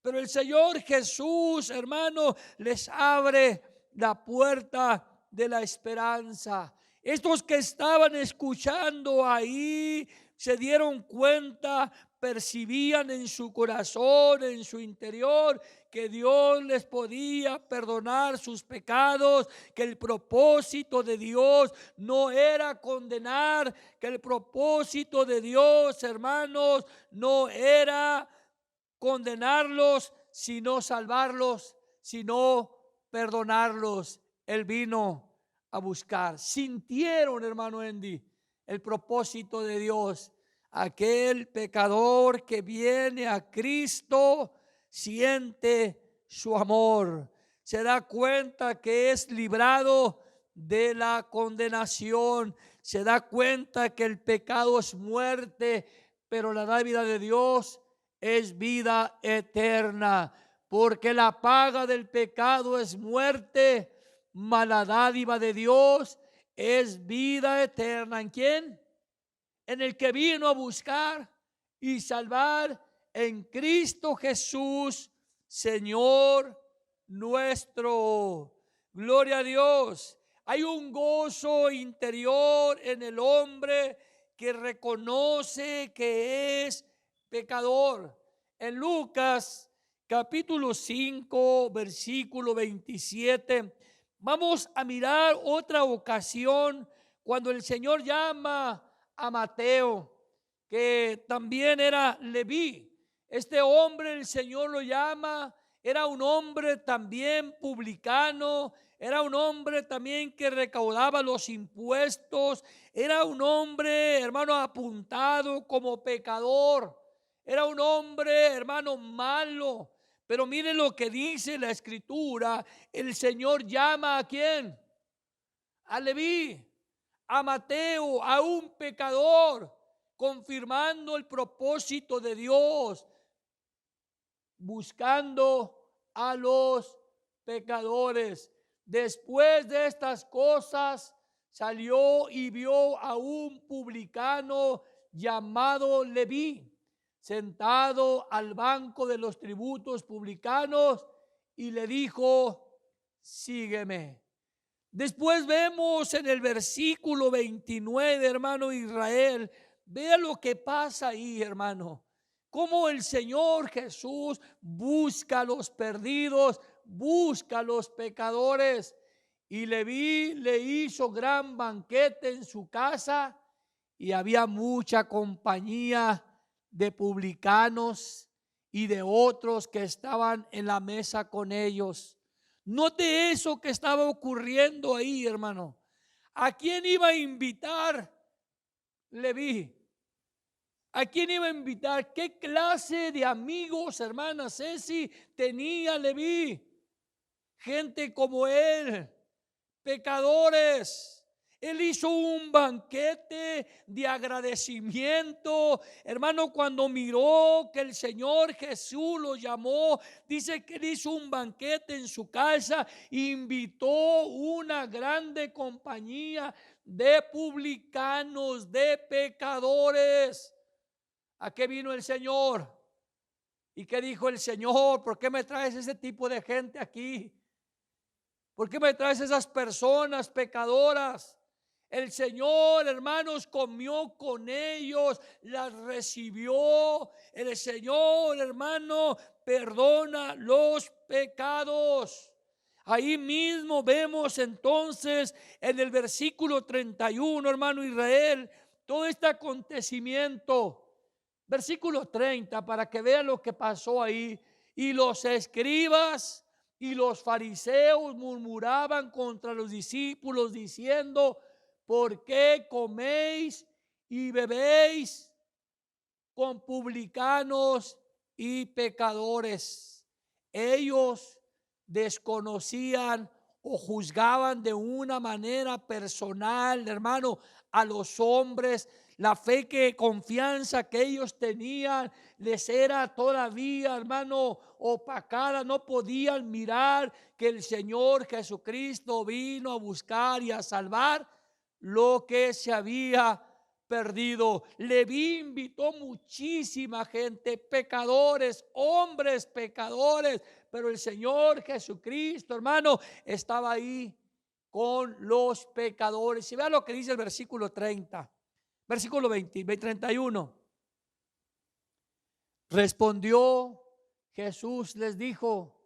Pero el Señor Jesús, hermano, les abre la puerta de la esperanza. Estos que estaban escuchando ahí se dieron cuenta, percibían en su corazón, en su interior, que Dios les podía perdonar sus pecados, que el propósito de Dios no era condenar, que el propósito de Dios, hermanos, no era condenarlos, sino salvarlos, sino perdonarlos. Él vino a buscar. Sintieron, hermano Andy, el propósito de Dios. Aquel pecador que viene a Cristo siente su amor, se da cuenta que es librado de la condenación, se da cuenta que el pecado es muerte, pero la dádiva de Dios es vida eterna, porque la paga del pecado es muerte, mas la dádiva de Dios es vida eterna. ¿En quién? En el que vino a buscar y salvar, en Cristo Jesús, Señor nuestro. Gloria a Dios. Hay un gozo interior en el hombre que reconoce que es pecador. En Lucas capítulo 5, versículo 27, vamos a mirar otra ocasión cuando el Señor llama a Mateo, que también era Leví. Este hombre el Señor lo llama, era un hombre también publicano, era un hombre también que recaudaba los impuestos, era un hombre, hermano, apuntado como pecador, era un hombre, hermano, malo. Pero mire lo que dice la Escritura, el Señor llama ¿a quién? A Leví, a Mateo, a un pecador, confirmando el propósito de Dios, buscando a los pecadores. Después de estas cosas, salió y vio a un publicano llamado Leví, sentado al banco de los tributos publicanos, y le dijo: sígueme. Después vemos en el versículo 29, hermano Israel, vea lo que pasa ahí, hermano. Cómo el Señor Jesús busca a los perdidos, busca a los pecadores. Y Leví le hizo gran banquete en su casa, y había mucha compañía de publicanos y de otros que estaban en la mesa con ellos. Note eso que estaba ocurriendo ahí, hermano. ¿A quién iba a invitar Leví? ¿A quién iba a invitar? ¿Qué clase de amigos, hermana Ceci, tenía Leví? Gente como él, pecadores. Él hizo un banquete de agradecimiento. Hermano, cuando miró que el Señor Jesús lo llamó, dice que él hizo un banquete en su casa, invitó una grande compañía de publicanos, de pecadores. ¿A qué vino el Señor? ¿Y qué dijo el Señor? ¿Por qué me traes ese tipo de gente aquí? ¿Por qué me traes esas personas pecadoras? El Señor, hermanos, comió con ellos, las recibió. El Señor, hermano, perdona los pecados. Ahí mismo vemos entonces en el versículo 31, hermano Israel, todo este acontecimiento. Versículo 30, para que vean lo que pasó ahí. Y los escribas y los fariseos murmuraban contra los discípulos diciendo: ¿por qué coméis y bebéis con publicanos y pecadores? Ellos desconocían o juzgaban de una manera personal, hermano, a los hombres. La fe, que confianza que ellos tenían les era todavía, hermano, opacada. No podían mirar que el Señor Jesucristo vino a buscar y a salvar lo que se había perdido. Leví invitó muchísima gente, pecadores, hombres pecadores, pero el Señor Jesucristo, hermano, estaba ahí con los pecadores. Y vea lo que dice el versículo 30, versículo 31. Respondió Jesús, les dijo: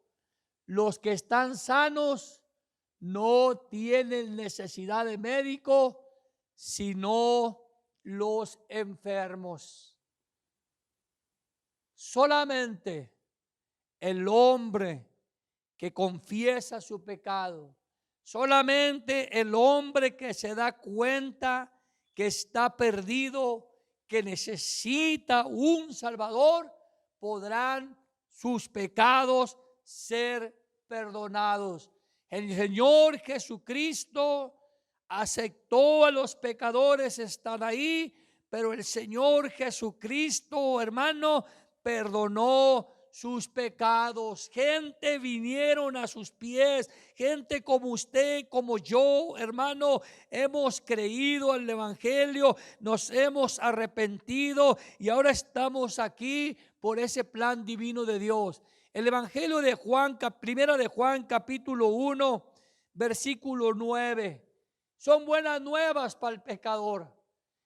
los que están sanos no tienen necesidad de médico, sino los enfermos. Solamente el hombre que confiesa su pecado, solamente el hombre que se da cuenta que está perdido, que necesita un Salvador, podrán sus pecados ser perdonados. El Señor Jesucristo aceptó a los pecadores, están ahí, pero el Señor Jesucristo, hermano, perdonó sus pecados. Gente vinieron a sus pies, gente como usted, como yo, hermano, hemos creído al Evangelio, nos hemos arrepentido y ahora estamos aquí por ese plan divino de Dios. El Evangelio de Juan, primera de Juan, capítulo 1, versículo 9. Son buenas nuevas para el pecador.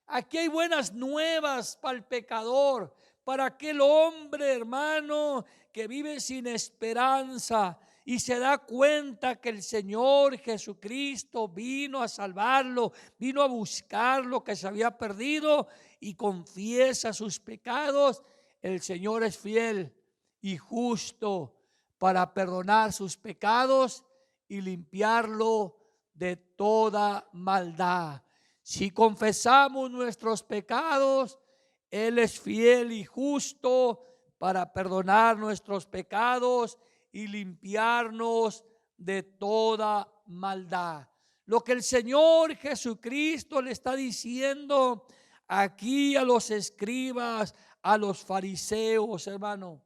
Aquí hay buenas nuevas para el pecador, para aquel hombre, hermano, que vive sin esperanza y se da cuenta que el Señor Jesucristo vino a salvarlo, vino a buscar lo que se había perdido y confiesa sus pecados. El Señor es fiel y justo para perdonar sus pecados y limpiarlo de toda maldad. Si confesamos nuestros pecados, Él es fiel y justo para perdonar nuestros pecados y limpiarnos de toda maldad. Lo que el Señor Jesucristo le está diciendo aquí a los escribas, a los fariseos, hermano,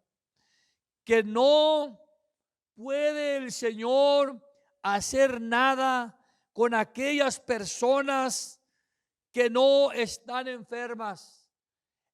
que no puede el Señor hacer nada con aquellas personas que no están enfermas.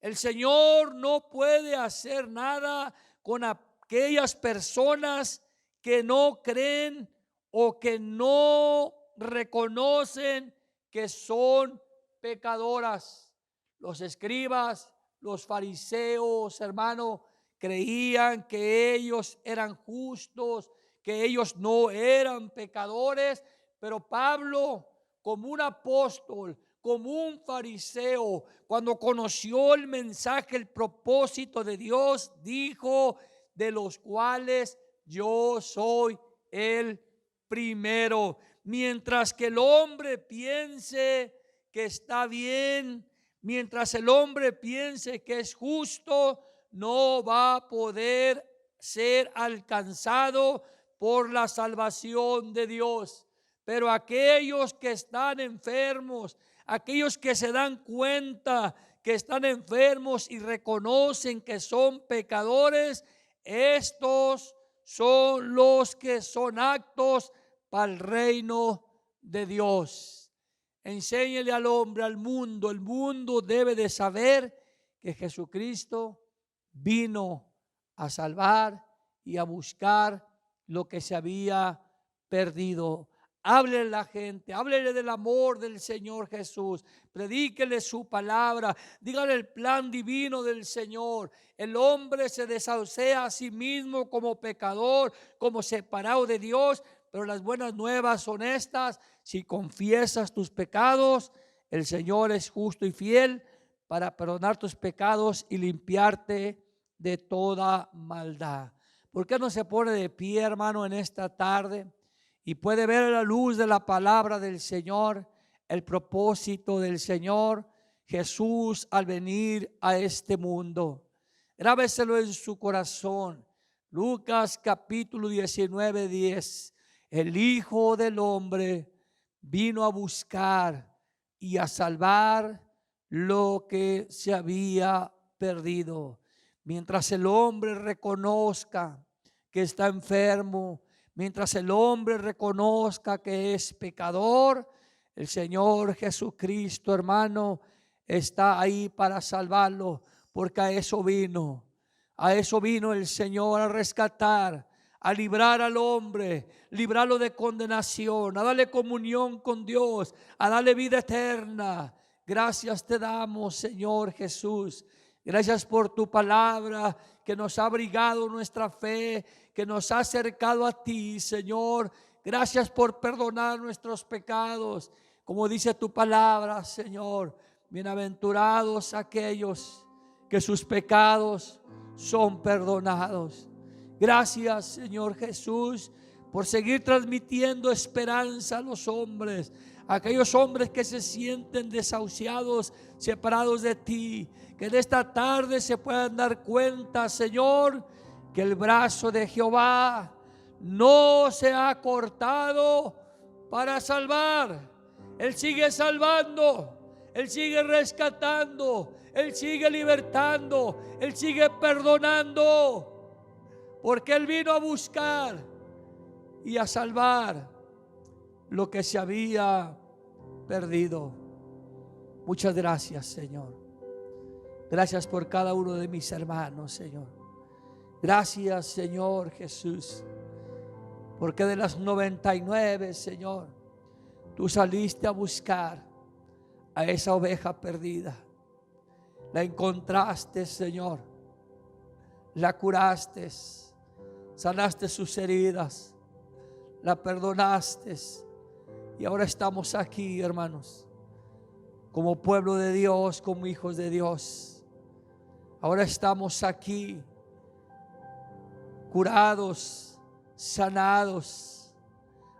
El Señor no puede hacer nada con aquellas personas que no creen o que no reconocen que son pecadoras. Los escribas, los fariseos, hermano, creían que ellos eran justos, que ellos no eran pecadores, pero Pablo, como un apóstol, como un fariseo, cuando conoció el mensaje, el propósito de Dios, dijo: de los cuales yo soy el primero. Mientras que el hombre piense que está bien, mientras el hombre piense que es justo, no va a poder ser alcanzado por la salvación de Dios. Pero aquellos que están enfermos, aquellos que se dan cuenta que están enfermos y reconocen que son pecadores, estos son los que son aptos para el reino de Dios. Enséñele al hombre, al mundo. El mundo debe de saber que Jesucristo vino a salvar y a buscar lo que se había perdido. Háblele a la gente, háblele del amor del Señor Jesús, predíquele su palabra, dígale el plan divino del Señor. El hombre se desahucia a sí mismo como pecador, como separado de Dios, pero las buenas nuevas son estas: si confiesas tus pecados, el Señor es justo y fiel para perdonar tus pecados y limpiarte de toda maldad. ¿Por qué no se pone de pie, hermano, en esta tarde y puede ver a la luz de la palabra del Señor el propósito del Señor Jesús al venir a este mundo? Grábeselo en su corazón. Lucas capítulo 19, 10. El Hijo del Hombre vino a buscar y a salvar lo que se había perdido. Mientras el hombre reconozca que está enfermo, mientras el hombre reconozca que es pecador, el Señor Jesucristo, hermano, está ahí para salvarlo, porque a eso vino el Señor, a rescatar, a librar al hombre, librarlo de condenación, a darle comunión con Dios, a darle vida eterna. Gracias te damos, Señor Jesús. Gracias por tu palabra que nos ha abrigado nuestra fe, que nos ha acercado a ti, Señor. Gracias por perdonar nuestros pecados. Como dice tu palabra, Señor, bienaventurados aquellos que sus pecados son perdonados. Gracias, Señor Jesús, por seguir transmitiendo esperanza a los hombres, a aquellos hombres que se sienten desahuciados, separados de ti, que de esta tarde se puedan dar cuenta, Señor, que el brazo de Jehová no se ha cortado para salvar. Él sigue salvando, Él sigue rescatando, Él sigue libertando, Él sigue perdonando, porque Él vino a buscar y a salvar lo que se había perdido. Muchas gracias, Señor. Gracias por cada uno de mis hermanos, Señor. Gracias, Señor Jesús, porque de las 99, Señor, tú saliste a buscar a esa oveja perdida. La encontraste, Señor, la curaste, sanaste sus heridas, la perdonaste, y ahora estamos aquí, hermanos, como pueblo de Dios, como hijos de Dios. Ahora estamos aquí curados, sanados.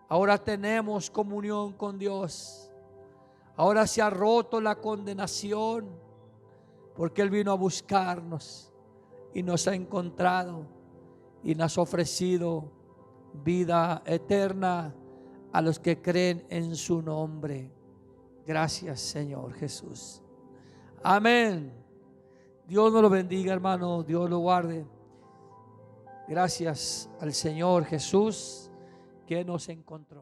Ahora tenemos comunión con Dios. Ahora se ha roto la condenación, porque Él vino a buscarnos y nos ha encontrado y nos ha ofrecido vida eterna a los que creen en su nombre. Gracias, Señor Jesús. Amén. Dios nos lo bendiga, hermano. Dios lo guarde. Gracias al Señor Jesús que nos encontró.